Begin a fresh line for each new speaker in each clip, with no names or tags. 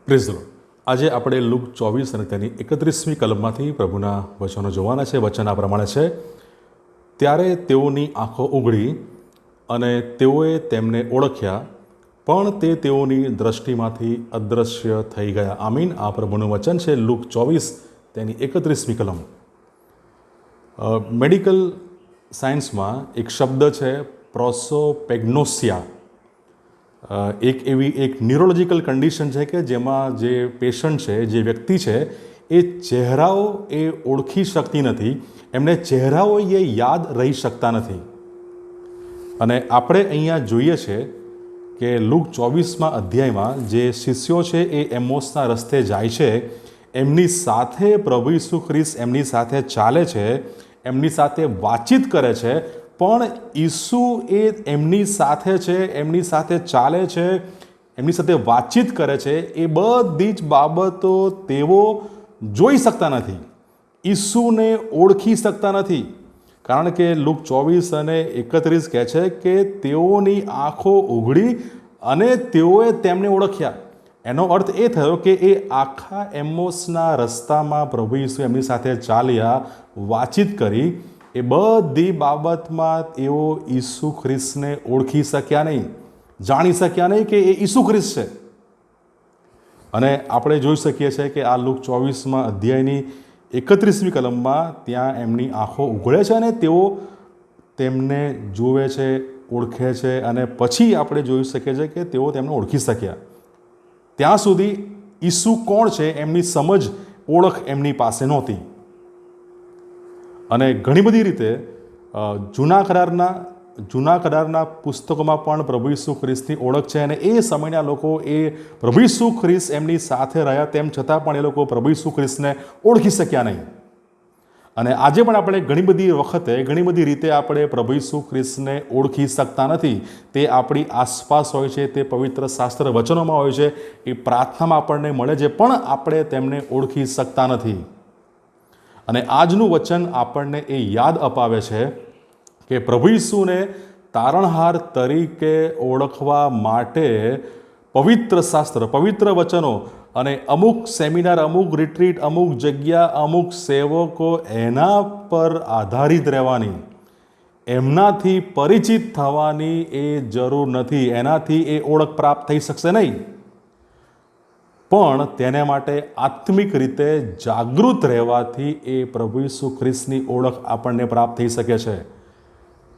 Praise the lord. આજે આપણે look 24 અને તેની 31મી કલમમાંથી પ્રભુના વચનો જોવાના છે. વચન આ પ્રમાણે છે, ત્યારે તેઓની આંખો ઉઘડી અને તેઓએ તેમને ઓળખ્યા, પણ તે તેઓની દ્રષ્ટિમાંથી અદૃશ્ય થઈ ગયા. આમીન. આ પ્રભુનું વચન છે. લુક 24 તેની 31મી કલમ. મેડિકલ સાયન્સમાં એક શબ્દ છે પ્રોસોપેગ્નોસિયા. એક ન્યુરોલોજિકલ કન્ડિશન છે કે જેમાં જે પેશન્ટ છે, જે વ્યક્તિ છે, એ ચહેરાઓ એ ઓળખી શકતી નથી, એમને ચહેરાઓ એ યાદ રહી શકતા નથી. અને આપણે અહીંયા જોઈએ છે કે લુક 24મા અધ્યાયમાં જે શિષ્યો છે એ એમ્મોસના રસ્તે જાય છે, એમની સાથે પ્રભુ ઈસુ ખ્રિસ્ત એમની સાથે ચાલે છે, એમની સાથે વાતચીત કરે છે, પણ ઈસુ એ એમની સાથે છે, એમની સાથે ચાલે છે, એમની સાથે વાતચીત કરે છે, એ બધી જ બાબતો તેઓ જોઈ શકતા નથી, ઈસુને ઓળખી શકતા નથી. કારણ કે લુક 24 અને 31 કહે છે કે તેઓની આંખો ઉઘડી અને તેઓએ તેમને ઓળખ્યા. એનો અર્થ એ થયો કે એ આખા એમ્મોસના રસ્તામાં પ્રભુ ઈસુ એમની સાથે ચાલ્યા, વાતચીત કરી, એ બધી બાબતમાં તેઓ ઈસુ ખ્રિસ્તને ઓળખી શક્યા નહીં, જાણી શક્યા નહીં કે એ ઈસુ ખ્રિસ્ત છે. અને આપણે જોઈ શકીએ છીએ કે આ લુક 24મા અધ્યાયની 31મી કલમમાં ત્યાં એમની આંખો ઉઘડે છે અને તેઓ તેમને જુએ છે, ઓળખે છે, અને પછી આપણે જોઈ શકીએ છીએ કે તેઓ તેમને ઓળખી શક્યા. ત્યાં સુધી ઈસુ કોણ છે એમની સમજ, ઓળખ એમની પાસે નહોતી. અને ઘણી બધી રીતે જૂના કરારના પુસ્તકોમાં પણ પ્રભુ ઈસુ ખ્રિસ્તની ઓળખ છે, અને એ સમયના લોકો એ પ્રભુ ઈસુ ખ્રિસ્ત એમની સાથે રહ્યા તેમ છતાં પણ એ લોકો પ્રભુ ઈસુ ખ્રિસ્તને ઓળખી શક્યા નહીં. અને આજે પણ આપણે ઘણી બધી વખતે, ઘણી બધી રીતે આપણે પ્રભુ ઈસુ ખ્રિસ્તને ઓળખી શકતા નથી. તે આપણી આસપાસ હોય છે, તે પવિત્ર શાસ્ત્ર વચનોમાં હોય છે, એ પ્રાર્થનામાં આપણને મળે છે, પણ આપણે તેમને ઓળખી શકતા નથી. અને આજનું વચન આપણને એ યાદ અપાવે છે કે પ્રભુ ઈસુને તારણહાર તરીકે ઓળખવા માટે પવિત્ર શાસ્ત્ર, પવિત્ર વચનો અને અમુક સેમિનાર, અમુક રિટ્રીટ, અમુક જગ્યા, અમુક સેવકો, એના પર આધારિત રહેવાની, એમનાથી પરિચિત થવાની એ જરૂર નથી. એનાથી એ ઓળખ પ્રાપ્ત થઈ શકશે નહીં, પણ તેને માટે આત્મિક રીતે જાગૃત રહેવાથી એ પ્રભુ ઈસુ ખ્રિસ્તની ઓળખ આપણને પ્રાપ્ત થઈ શકે છે.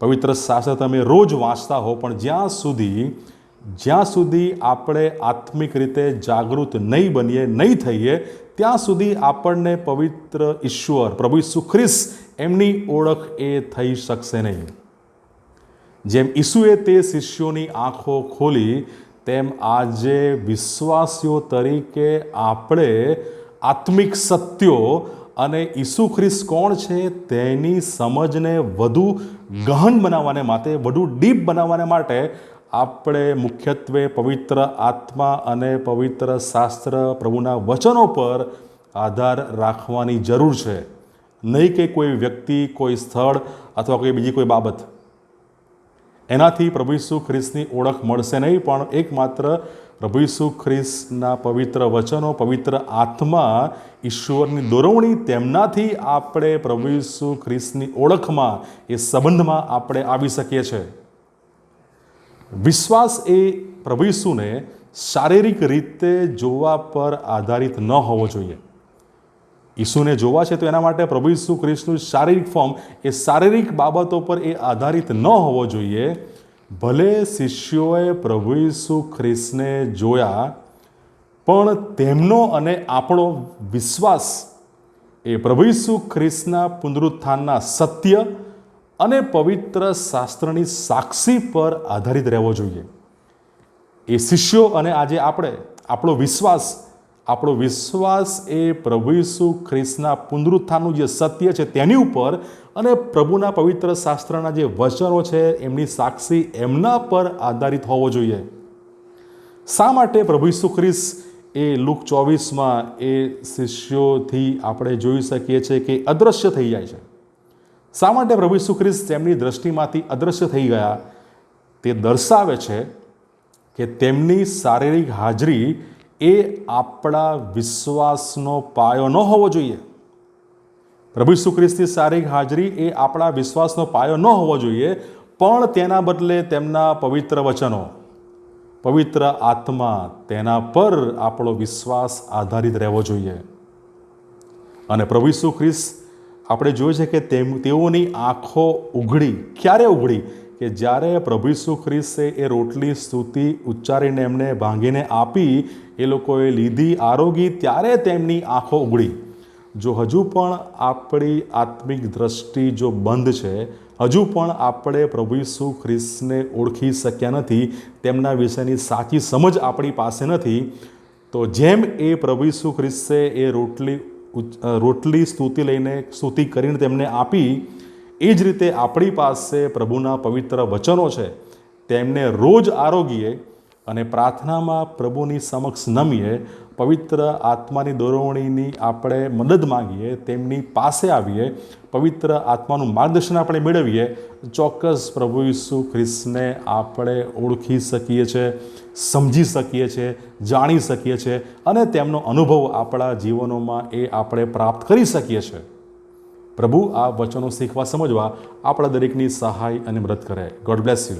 પવિત્ર શાસ્ત્ર તમે રોજ વાંચતા હો, પણ જ્યાં સુધી આપણે આત્મિક રીતે જાગૃત નહીં બનીએ, નહીં થઈએ, ત્યાં સુધી આપણને પવિત્ર ઈશ્વર પ્રભુ ઈસુ ખ્રિસ્ત એમની ઓળખ એ થઈ શકશે નહીં. જેમ ઈસુએ તે શિષ્યોની આંખો ખોલી, તેમ આજે વિશ્વાસીઓ તરીકે આપણે આત્મિક સત્યો અને ઈસુ ખ્રિસ્ત કોણ છે તેની સમજને વધુ ગહન બનાવવાને માટે, વધુ ડીપ બનાવવાને માટે આપણે મુખ્યત્વે પવિત્ર આત્મા અને પવિત્ર શાસ્ત્ર, પ્રભુના વચનો પર આધાર રાખવાની જરૂર છે. નહીં કે કોઈ વ્યક્તિ, કોઈ સ્થળ અથવા કોઈ બીજી કોઈ બાબત. એનાથી પ્રભુ ઈસુ ખ્રિસ્તની ઓળખ મળશે નહીં, પણ એકમાત્ર પ્રભુ ઈસુ ખ્રિસ્તના પવિત્ર વચનો, પવિત્ર આત્મા, ઈશ્વરની દોરવણી, તેમનાથી આપણે પ્રભુ ઈસુ ખ્રિસ્તની ઓળખમાં, એ સંબંધમાં આપણે આવી શકીએ છીએ. વિશ્વાસ એ પ્રભુ ઈસુને શારીરિક રીતે જોવા પર આધારિત ન હોવો જોઈએ. ઈસુને જોવા છે તો એના માટે પ્રભુ ઈસુ ખ્રિસ્તનું શારીરિક ફોર્મ, એ શારીરિક બાબતો પર એ આધારિત ન હોવો જોઈએ. ભલે શિષ્યોએ પ્રભુ ઈસુ ખ્રિસ્તને જોયા, પણ તેમનો અને આપણો વિશ્વાસ એ પ્રભુ ઈસુ ખ્રિસ્તના પુનરુત્થાનના સત્ય અને પવિત્ર શાસ્ત્રની સાક્ષી પર આધારિત રહેવો જોઈએ. એ શિષ્યો અને આજે આપણો વિશ્વાસ એ પ્રભુ ઈસુ ખ્રિસ્તના પુનરુત્થાનનું જે સત્ય છે તેની ઉપર અને પ્રભુના પવિત્ર શાસ્ત્રના જે વચનો છે એમની સાક્ષી, એમના પર આધારિત હોવો જોઈએ. શા માટે પ્રભુ ઈસુ ખ્રિસ્ત એ લુક 24માં એ શિષ્યોથી આપણે જોઈ શકીએ છીએ કે અદૃશ્ય થઈ જાય છે? શા માટે પ્રભુ ઈસુ ખ્રિસ્ત તેમની દ્રષ્ટિમાંથી અદૃશ્ય થઈ ગયા? તે દર્શાવે છે કે તેમની શારીરિક હાજરી એ આપણા વિશ્વાસનો પાયો ન હોવો જોઈએ. પ્રભુ ઈસુ ખ્રિસ્તની શારીરિક હાજરી એ આપણા વિશ્વાસનો પાયો ન હોવો જોઈએ, પણ તેના બદલે તેમના પવિત્ર વચનો, પવિત્ર આત્મા, તેના પર આપણો વિશ્વાસ આધારિત રહેવો જોઈએ. અને પ્રભુ ઈસુ ખ્રિસ્ત આપણે જોયું છે કે તેઓની આંખો ઉઘડી. ક્યારે ઉઘડી? કે જ્યારે પ્રભુ ઈસુ ખ્રિસ્તે એ રોટલી સ્તુતિ ઉચ્ચારીને એમને ભાંગીને આપી, એ લોકોએ લીધી, આરોગી, ત્યારે તેમની આંખો ઉઘડી. જો હજુ પણ આપણી આત્મિક દ્રષ્ટિ જો બંધ છે, હજુ પણ આપણે પ્રભુ ઈસુ ખ્રિસ્તને ઓળખી શક્યા નથી, તેમના વિશેની સાચી સમજ આપણી પાસે નથી, તો જેમ એ પ્રભુ ઈસુ ખ્રિસ્તે એ રોટલી સ્તુતિ કરીને તેમને આપી, એ જ રીતે આપણી પાસે પ્રભુના પવિત્ર વચનો છે. તેમને રોજ આરોગીએ અને પ્રાર્થનામાં પ્રભુની સમક્ષ નમીએ, પવિત્ર આત્માની દોરવણીની આપણે મદદ માંગીએ, તેમની પાસે આવીએ, પવિત્ર આત્માનું માર્ગદર્શન આપણે મેળવીએ, ચોક્કસ પ્રભુ ઈસુ ખ્રિસ્તને આપણે ઓળખી શકીએ છીએ, સમજી શકીએ છીએ, જાણી શકીએ છીએ અને તેમનો અનુભવ આપણા જીવનોમાં એ આપણે પ્રાપ્ત કરી શકીએ છીએ. પ્રભુ આ વચનો શીખવા સમજવા આપણા દરેકની સહાય અને મદદ કરે. God bless you.